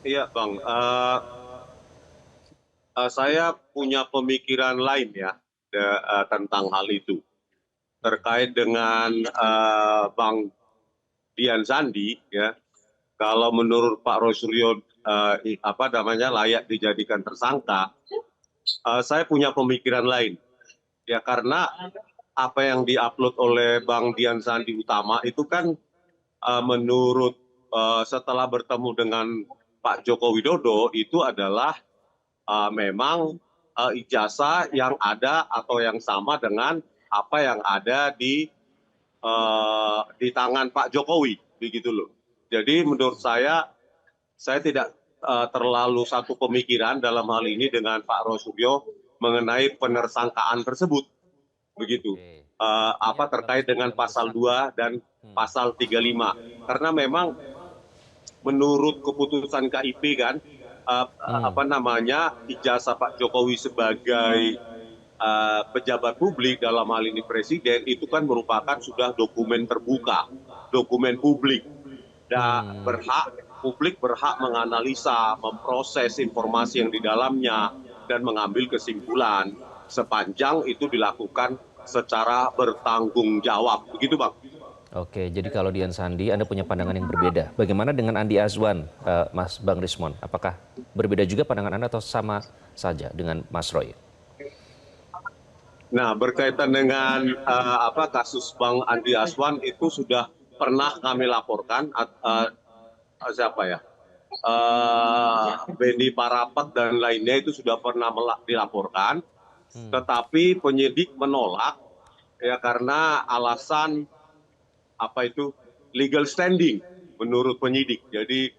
Iya, Bang. Saya punya pemikiran lain ya tentang hal itu terkait dengan Bang Dian Sandi ya. Kalau menurut Pak Rosuryo apa namanya layak dijadikan tersangka, saya punya pemikiran lain ya karena apa yang diupload oleh Bang Dian Sandi Utama itu kan menurut setelah bertemu dengan Pak Joko Widodo itu adalah memang ijazah yang ada atau yang sama dengan apa yang ada di tangan Pak Jokowi, begitu loh. Jadi menurut saya tidak terlalu satu pemikiran dalam hal ini dengan Pak Rosuryo mengenai penersangkaan tersebut, begitu. Oke. Apa Artinya Bang terkait Rismon dengan lebih pasal desak. 2 dan Hmm. pasal 35. Karena memang menurut keputusan KIP kan Hmm. apa namanya ijazah Pak Jokowi sebagai pejabat publik dalam hal ini presiden itu kan merupakan sudah dokumen terbuka, dokumen publik dan Hmm. publik berhak menganalisa, memproses informasi yang di dalamnya dan mengambil kesimpulan sepanjang itu dilakukan secara bertanggung jawab. Begitu, Bang. Oke, jadi kalau Dian Sandi, Anda punya pandangan yang berbeda. Bagaimana dengan Andi Azwan, Mas Bang Rismon? Apakah berbeda juga pandangan Anda atau sama saja dengan Mas Roy? Nah, berkaitan dengan apa kasus Bang Andi Aswan itu sudah pernah kami laporkan siapa ya? Beni Parapat dan lainnya itu sudah pernah dilaporkan, Hmm. tetapi penyidik menolak ya karena alasan apa itu legal standing menurut penyidik. Jadi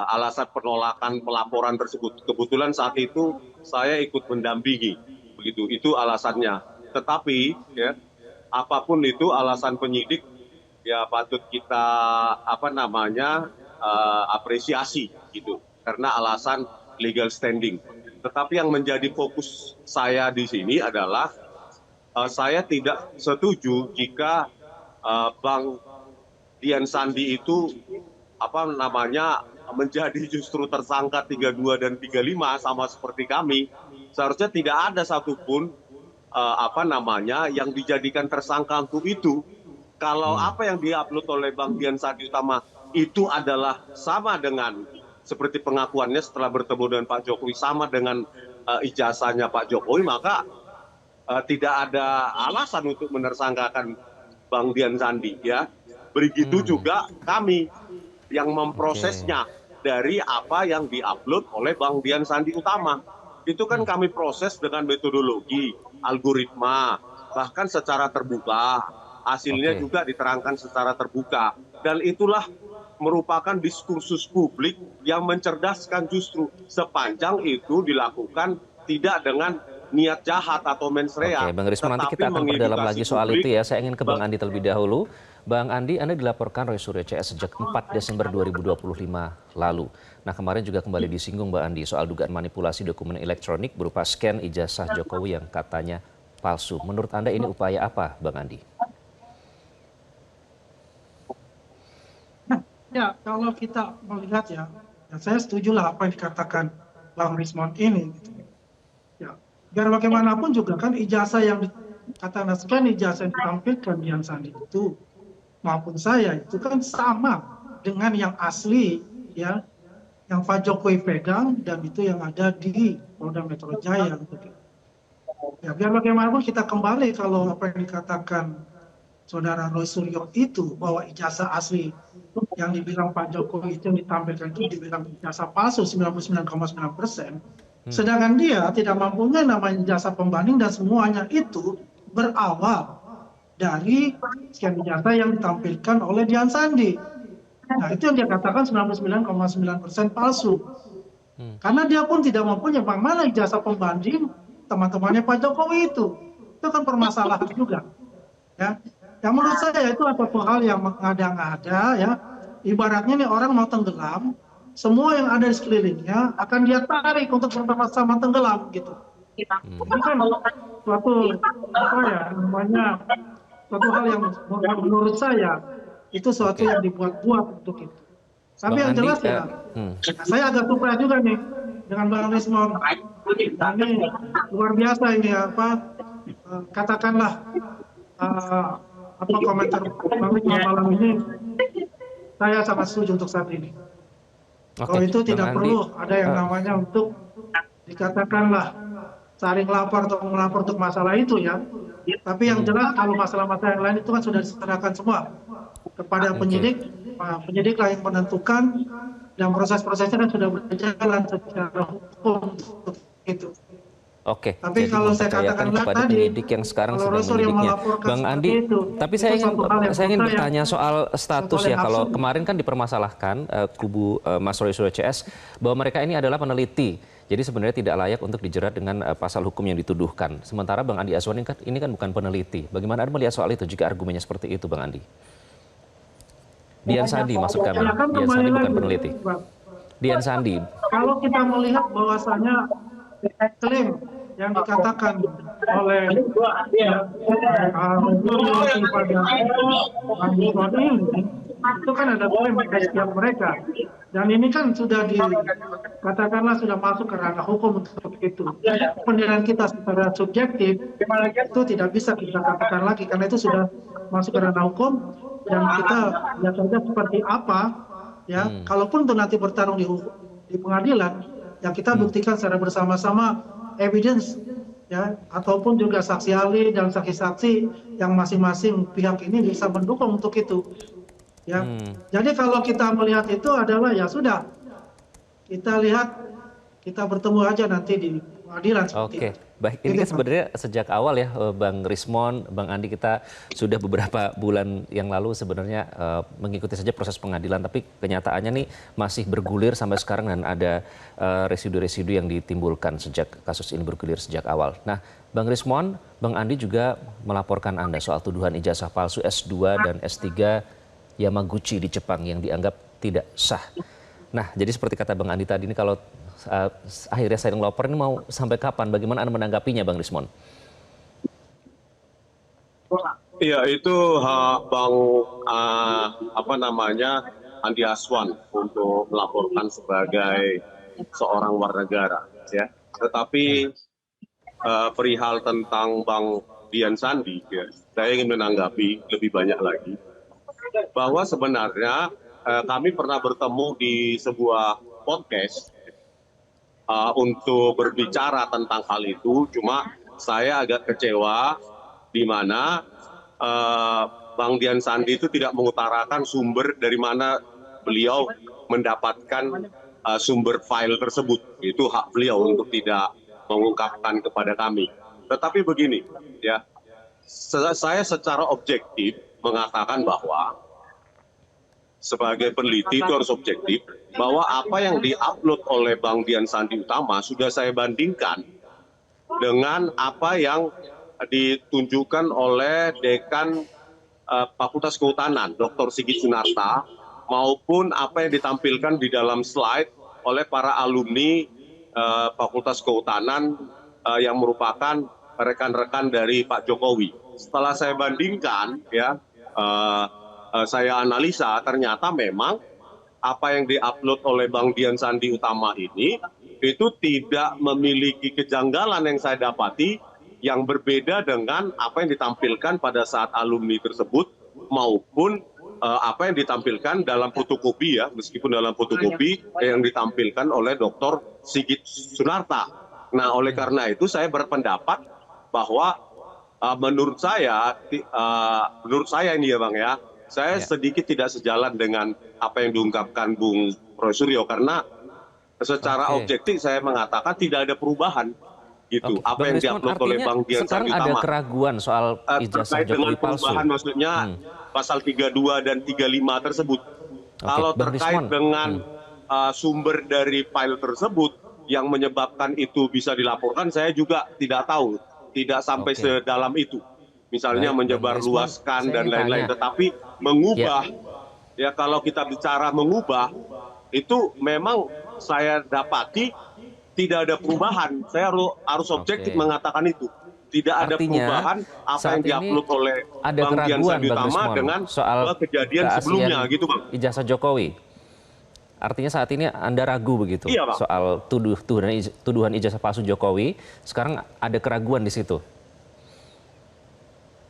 alasan penolakan pelaporan tersebut. Kebetulan saat itu saya ikut mendampingi, begitu. Itu alasannya. Tetapi ya apapun itu alasan penyidik ya patut kita apa namanya apresiasi gitu karena alasan legal standing. Tetapi yang menjadi fokus saya di sini adalah saya tidak setuju jika Bang Dian Sandi itu apa namanya menjadi justru tersangka 32 dan 35 sama seperti kami. Seharusnya tidak ada satupun apa namanya yang dijadikan tersangka untuk itu. Kalau Hmm. apa yang diupload oleh Bang Dian Sadi Utama itu adalah sama dengan seperti pengakuannya setelah bertemu dengan Pak Jokowi sama dengan ijazahnya Pak Jokowi, maka tidak ada alasan untuk menersangkakan Bang Dian Sandi ya. Begitu Hmm. juga kami yang Oke. memprosesnya dari apa yang diupload oleh Bang Dian Sandi Utama. Itu kan Hmm. kami proses dengan metodologi, algoritma, bahkan secara terbuka. Hasilnya Oke. juga diterangkan secara terbuka. Dan itulah merupakan diskursus publik yang mencerdaskan justru sepanjang itu dilakukan tidak dengan niat jahat atau mens rea, Oke, Bang Rismon, nanti tetapi kita akan perdalam mengedukasi lagi soal publik. itu ya. Saya ingin ke Bang Andi terlebih dahulu. Bang Andi, Anda dilaporkan Roy Suryo CS sejak 4 Desember 2025 lalu. Nah, kemarin juga kembali disinggung Bang Andi soal dugaan manipulasi dokumen elektronik berupa scan ijazah Jokowi yang katanya palsu. Menurut Anda ini upaya apa, Bang Andi? Ya, kalau kita melihat ya saya setuju lah apa yang dikatakan Bang Rismon ini. Gitu. Ya, biar bagaimanapun juga kan ijazah yang dikatakan kan ijazah yang ditampilkan di Sandi itu maupun saya itu kan sama dengan yang asli ya, yang Pak Jokowi pegang dan itu yang ada di Polda Metro Jaya. Gitu. Ya, biar bagaimanapun kita kembali kalau apa yang dikatakan Saudara Roy Suryo itu bahwa ijazah asli yang dibilang Pak Jokowi itu yang ditampilkan itu dibilang ijazah palsu 99,9%, Hmm. sedangkan dia tidak mempunyai namanya ijazah pembanding dan semuanya itu berawal dari scan ijazah yang ditampilkan oleh Dian Sandi. Nah, itu yang dia katakan 99,9% palsu. Hmm. Karena dia pun tidak mempunyai mana ijazah pembanding teman-temannya Pak Jokowi itu. Itu kan permasalahan juga. Ya, yang menurut saya itu satu hal yang mengada-ngada ya. Ibaratnya nih orang mau tenggelam, semua yang ada di sekelilingnya akan dia tarik untuk bersama-sama tenggelam gitu. Hmm. Ini kan suatu apa ya namanya suatu hal yang menurut saya itu suatu Oke. yang dibuat-buat untuk itu. Tapi Bang yang Andi, jelas ya, saya agak surprise juga nih dengan Bang Rismon. Ini luar biasa ini apa, katakanlah apa komentar Bang Rismon malam ini, saya sangat setuju untuk saat ini. Kalau itu Bang tidak Andi, perlu ada yang namanya untuk dikatakanlah saling lapor atau melapor untuk masalah itu ya. Tapi yang jelas kalau masalah-masalah yang lain itu kan sudah diserahkan semua kepada penyidik. Penyidiklah yang menentukan dan proses-prosesnya kan sudah berjalan secara hukum untuk itu. Oke, Tapi jadi kalau saya mempercayakan katakan kepada tadi, penyidik yang sekarang kalau sedang Rasul yang menyidiknya. melaporkan Bang seperti Andi, itu, tapi itu saya satu hal yang ingin menurut saya bertanya soal status hal ya. yang Kalau absurd. kemarin kan dipermasalahkan kubu Mas Roy Suryo CS bahwa mereka ini adalah peneliti. Jadi sebenarnya tidak layak untuk dijerat dengan pasal hukum yang dituduhkan. Sementara Bang Andi Aswan ini kan bukan peneliti. Bagaimana Anda melihat soal itu jika argumennya seperti itu, Bang Andi? Dian Sandi maksud kami. Ya kan Dian kembali Sandi bukan lagi, peneliti. Bang. Dian Sandi. Kalau kita melihat bahwasanya klaim yang dikatakan oleh pada ini itu kan ada klaim dari pihak mereka, dan ini kan sudah dikatakanlah sudah masuk ke ranah hukum untuk itu. Penilaian kita secara subjektif itu tidak bisa kita katakan lagi karena itu sudah masuk ke ranah hukum, dan kita lihat saja seperti apa ya. Kalaupun itu nanti bertarung di pengadilan, yang kita buktikan secara bersama-sama evidence ya, ataupun juga saksi ahli dan saksi-saksi yang masing-masing pihak ini bisa mendukung untuk itu ya. Jadi kalau kita melihat itu adalah ya sudah, kita lihat, kita bertemu aja nanti di pengadilan seperti Oke, itu. baik. Ini kan sebenarnya sejak awal ya, Bang Rismon, Bang Andi, kita sudah beberapa bulan yang lalu sebenarnya mengikuti saja proses pengadilan, tapi kenyataannya nih masih bergulir sampai sekarang dan ada residu-residu yang ditimbulkan sejak kasus ini bergulir sejak awal. Nah, Bang Rismon, Bang Andi juga melaporkan Anda soal tuduhan ijazah palsu S2 dan S3 Yamaguchi di Jepang yang dianggap tidak sah. Nah, jadi seperti kata Bang Andi tadi ini, kalau akhirnya saya ngelapor ini mau sampai kapan? Bagaimana Anda menanggapinya, Bang Rismon? Iya, itu hak Bang Andi Aswan untuk melaporkan sebagai seorang warga negara, ya. Tetapi perihal tentang Bang Dian Sandi, ya, saya ingin menanggapi lebih banyak lagi bahwa sebenarnya kami pernah bertemu di sebuah podcast untuk berbicara tentang hal itu. Cuma saya agak kecewa di mana Bang Dian Sandi itu tidak mengutarakan sumber dari mana beliau mendapatkan sumber file tersebut. Itu hak beliau untuk tidak mengungkapkan kepada kami. Tetapi begini, ya, saya secara objektif mengatakan bahwa sebagai peneliti itu harus objektif, bahwa apa yang diupload oleh Bang Dian Sandi Utama sudah saya bandingkan dengan apa yang ditunjukkan oleh Dekan Fakultas Kehutanan, Dr. Sigit Sunarta, maupun apa yang ditampilkan di dalam slide oleh para alumni Fakultas Kehutanan yang merupakan rekan-rekan dari Pak Jokowi. Setelah saya bandingkan, ya, saya analisa, ternyata memang apa yang diupload oleh Bang Dian Sandi Utama ini itu tidak memiliki kejanggalan yang saya dapati yang berbeda dengan apa yang ditampilkan pada saat alumni tersebut maupun apa yang ditampilkan dalam fotokopi, ya, meskipun dalam fotokopi yang ditampilkan oleh Dr. Sigit Sunarta. Nah, oleh karena itu saya berpendapat bahwa menurut saya ini ya Bang, ya, saya sedikit tidak sejalan dengan apa yang diungkapkan Bung Roy Suryo, karena secara objektif saya mengatakan tidak ada perubahan gitu. Apa yang diupload oleh Bang Dian Sandi Utama. Sekarang ada keraguan soal ijazah Jokowi palsu. Perubahan maksudnya pasal 32 dan 35 tersebut. Kalau terkait dengan sumber dari file tersebut yang menyebabkan itu bisa dilaporkan, saya juga tidak tahu, tidak sampai sedalam itu. Misalnya menyebarluaskan dan lain-lain, tetapi mengubah, ya, kalau kita bicara mengubah, itu memang saya dapati tidak ada perubahan. Saya harus objektif mengatakan itu. Tidak ada perubahan apa yang diupload oleh Bang Dian Sandi Utama dengan soal kejadian sebelumnya, gitu Bang. Ijazah Jokowi. Artinya saat ini Anda ragu begitu Iya, Bang. soal tuduhan ijazah palsu Jokowi. Sekarang ada keraguan di situ.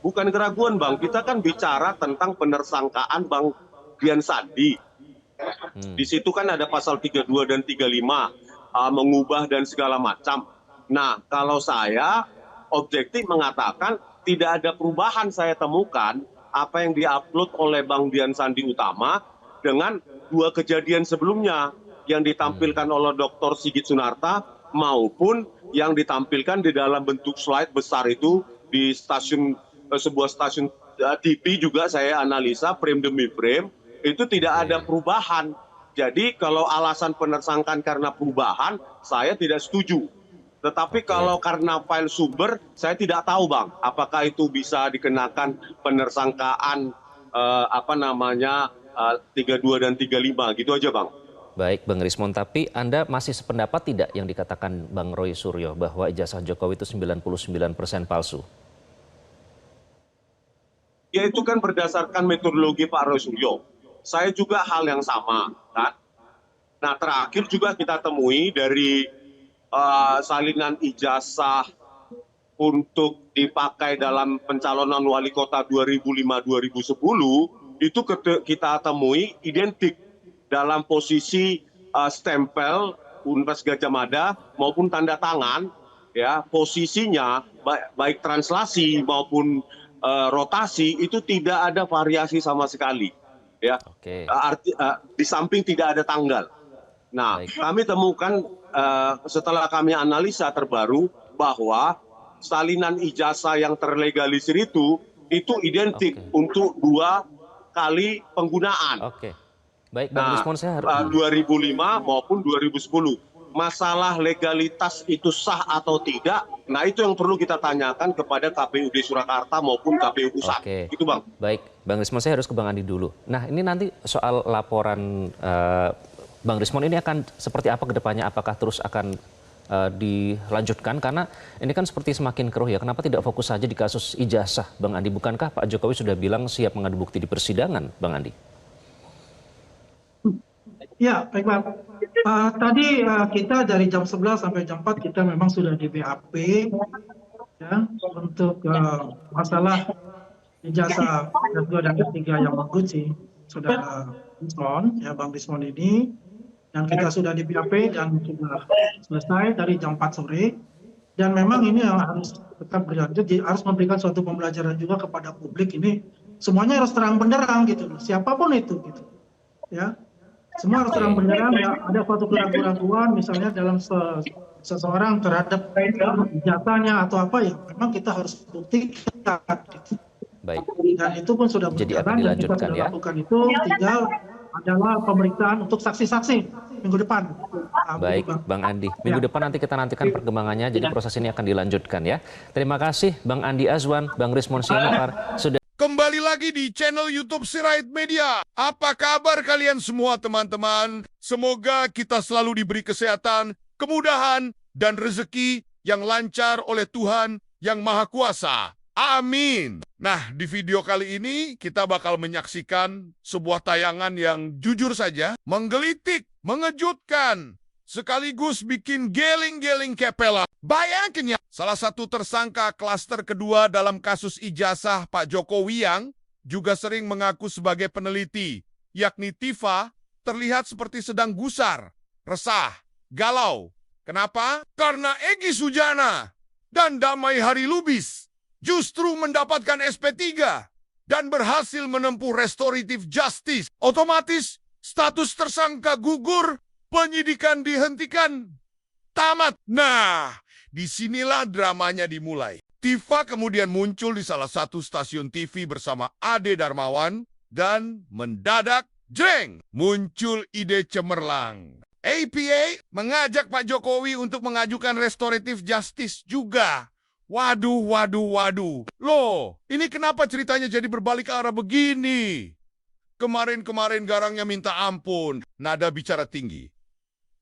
Bukan keraguan, Bang. Kita kan bicara tentang penersangkaan Bang Dian Sandi. Di situ kan ada pasal 32 dan 35, mengubah dan segala macam. Nah, kalau saya objektif mengatakan tidak ada perubahan saya temukan apa yang diupload oleh Bang Dian Sandi Utama dengan dua kejadian sebelumnya yang ditampilkan oleh Dr. Sigit Sunarta maupun yang ditampilkan di dalam bentuk slide besar itu di sebuah stasiun TV juga saya analisa frame demi frame, itu tidak ada perubahan. Jadi kalau alasan penersangkaan karena perubahan, saya tidak setuju. Tetapi kalau karena file sumber, saya tidak tahu, Bang, apakah itu bisa dikenakan penersangkaan 32 dan 35, gitu aja, Bang. Baik, Bang Rismon, tapi Anda masih sependapat tidak yang dikatakan Bang Roy Suryo bahwa ijazah Jokowi itu 99% palsu? Ya itu kan berdasarkan metodologi Pak Roy Suryo. Saya juga hal yang sama, kan. Nah, terakhir juga kita temui dari salinan ijazah untuk dipakai dalam pencalonan wali kota 2005-2010 itu kita temui identik dalam posisi stempel Universitas Gadjah Mada maupun tanda tangan, ya posisinya baik translasi maupun rotasi itu tidak ada variasi sama sekali, ya. Di samping tidak ada tanggal. Nah, kami temukan setelah kami analisa terbaru bahwa salinan ijazah yang terlegalisir itu identik untuk 2 kali penggunaan. Baik, Bang Rismon, saya harus 2005 maupun 2010. Masalah legalitas itu sah atau tidak, nah itu yang perlu kita tanyakan kepada KPUD Surakarta maupun KPU Pusat. Itu, Bang. Baik, Bang Rismon, saya harus ke Bang Andi dulu. Nah, ini nanti soal laporan Bang Rismon ini akan seperti apa ke depannya? Apakah terus akan dilanjutkan? Karena ini kan seperti semakin keruh ya. Kenapa tidak fokus saja di kasus ijazah, Bang Andi? Bukankah Pak Jokowi sudah bilang siap mengadu bukti di persidangan, Bang Andi? Ya, baik, Bang. Tadi kita dari jam 11 sampai jam 4 kita memang sudah di BAP ya, untuk masalah ijazah S2 dan S3 yang menguji Saudara Rismon, ya Bang Rismon ini, dan kita sudah di BAP dan sudah selesai dari jam 4 sore. Dan memang ini yang harus tetap berlanjut, harus memberikan suatu pembelajaran juga kepada publik ini. Semuanya harus terang benderang gitu, siapapun itu gitu, ya. Semua harus terang benderang, ya, ada suatu keraguan misalnya dalam seseorang terhadap ijazahnya atau apa ya, memang kita harus buktikan. Gitu. Baik. Dan itu pun sudah berjalan dan kita sudah lakukan itu, tinggal adalah pemeriksaan untuk saksi-saksi minggu depan. Baik, Bang Andi. Minggu depan nanti kita nantikan perkembangannya, jadi proses ini akan dilanjutkan ya. Terima kasih Bang Andi Azwan, Bang Rismon Sianipar sudah. Kembali lagi di channel YouTube Sirait Media. Apa kabar kalian semua teman-teman? Semoga kita selalu diberi kesehatan, kemudahan, dan rezeki yang lancar oleh Tuhan yang Maha Kuasa. Amin. Nah, di video kali ini kita bakal menyaksikan sebuah tayangan yang jujur saja menggelitik, mengejutkan, sekaligus bikin geling-geling kepala. Bayangin ya, salah satu tersangka klaster kedua dalam kasus ijazah Pak Jokowi yang juga sering mengaku sebagai peneliti, yakni Tifa, terlihat seperti sedang gusar, resah, galau. Kenapa? Karena Egy Sujana dan Damai Hari Lubis justru mendapatkan SP3 dan berhasil menempuh restoratif justice. Otomatis status tersangka gugur, penyidikan dihentikan, tamat. Nah, disinilah dramanya dimulai. Tifa kemudian muncul di salah satu stasiun TV bersama Ade Darmawan dan mendadak, jreng, muncul ide cemerlang. APA mengajak Pak Jokowi untuk mengajukan restoratif justice juga. Waduh. Loh, ini kenapa ceritanya jadi berbalik arah begini? Kemarin-kemarin garangnya minta ampun, nada bicara tinggi.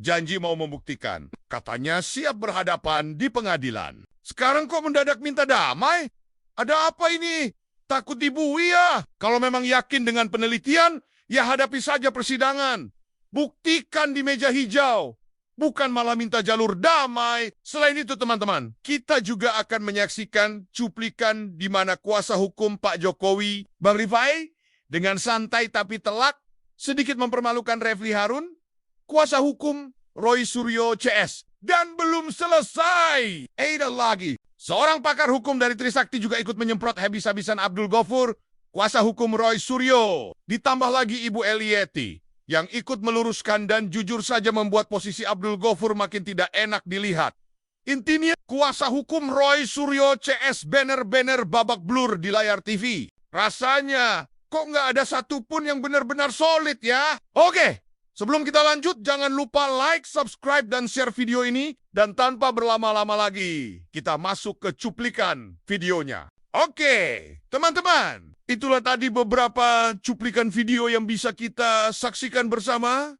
Janji mau membuktikan, katanya siap berhadapan di pengadilan. Sekarang kok mendadak minta damai? Ada apa ini? Takut dibui ya? Kalau memang yakin dengan penelitian, ya hadapi saja persidangan. Buktikan di meja hijau. Bukan malah minta jalur damai. Selain itu teman-teman, kita juga akan menyaksikan cuplikan di mana kuasa hukum Pak Jokowi, Bang Rifai, dengan santai tapi telak, sedikit mempermalukan Refli Harun, kuasa hukum Roy Suryo CS. Dan belum selesai. Ada lagi. Seorang pakar hukum dari Trisakti juga ikut menyemprot habis-habisan Abdul Gofur, kuasa hukum Roy Suryo. Ditambah lagi Ibu Elieti, yang ikut meluruskan dan jujur saja membuat posisi Abdul Gofur makin tidak enak dilihat. Intinya, kuasa hukum Roy Suryo CS banner-banner babak blur di layar TV. Rasanya, kok nggak ada satupun yang benar-benar solid ya? Oke, sebelum kita lanjut, jangan lupa like, subscribe, dan share video ini. Dan tanpa berlama-lama lagi, kita masuk ke cuplikan videonya. Oke, teman-teman. Itulah tadi beberapa cuplikan video yang bisa kita saksikan bersama.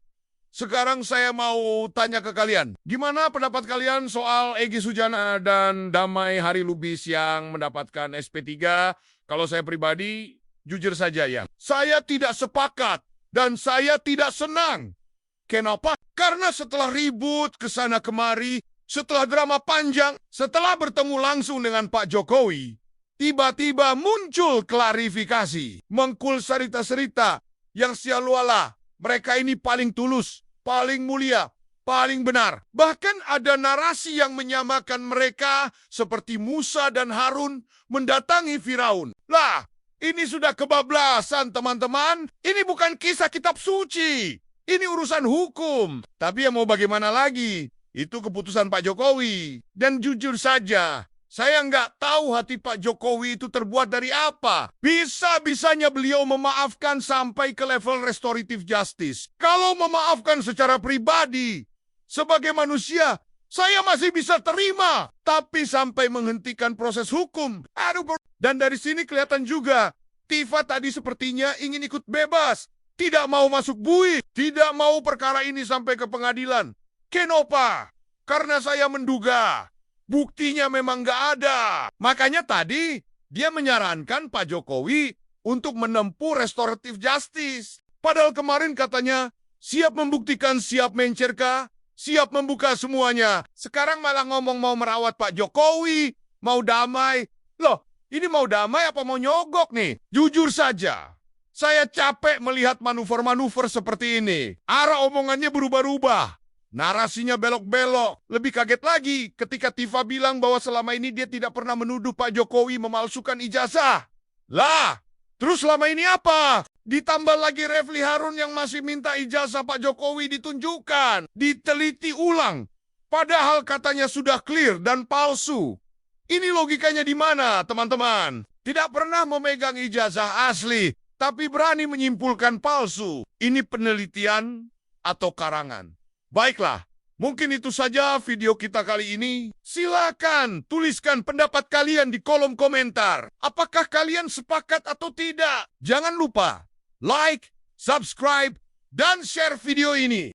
Sekarang saya mau tanya ke kalian. Gimana pendapat kalian soal Egy Sujana dan Damai Hari Lubis yang mendapatkan SP3? Kalau saya pribadi, jujur saja ya, saya tidak sepakat dan saya tidak senang. Kenapa? Karena setelah ribut ke sana kemari, setelah drama panjang, setelah bertemu langsung dengan Pak Jokowi, tiba-tiba muncul klarifikasi, mengkul cerita-cerita yang sialuala. Mereka ini paling tulus, paling mulia, paling benar. Bahkan ada narasi yang menyamakan mereka seperti Musa dan Harun mendatangi Firaun. Lah, ini sudah kebablasan teman-teman. Ini bukan kisah kitab suci. Ini urusan hukum. Tapi ya mau bagaimana lagi? Itu keputusan Pak Jokowi. Dan jujur saja, saya nggak tahu hati Pak Jokowi itu terbuat dari apa. Bisa-bisanya beliau memaafkan sampai ke level restoratif justice. Kalau memaafkan secara pribadi, sebagai manusia, saya masih bisa terima. Tapi sampai menghentikan proses hukum. Dan dari sini kelihatan juga, Tifa tadi sepertinya ingin ikut bebas. Tidak mau masuk bui. Tidak mau perkara ini sampai ke pengadilan. Kenapa? Karena saya menduga buktinya memang nggak ada. Makanya tadi dia menyarankan Pak Jokowi untuk menempuh restoratif justice. Padahal kemarin katanya siap membuktikan, siap mencerka, siap membuka semuanya. Sekarang malah ngomong mau merawat Pak Jokowi, mau damai. Loh, ini mau damai apa mau nyogok nih? Jujur saja, saya capek melihat manuver-manuver seperti ini. Arah omongannya berubah-ubah. Narasinya belok-belok. Lebih kaget lagi ketika Tifa bilang bahwa selama ini dia tidak pernah menuduh Pak Jokowi memalsukan ijazah. Lah, terus selama ini apa? Ditambah lagi Refli Harun yang masih minta ijazah Pak Jokowi ditunjukkan. Diteliti ulang. Padahal katanya sudah clear dan palsu. Ini logikanya di mana, teman-teman? Tidak pernah memegang ijazah asli, tapi berani menyimpulkan palsu. Ini penelitian atau karangan? Baiklah, mungkin itu saja video kita kali ini. Silakan tuliskan pendapat kalian di kolom komentar. Apakah kalian sepakat atau tidak? Jangan lupa like, subscribe, dan share video ini.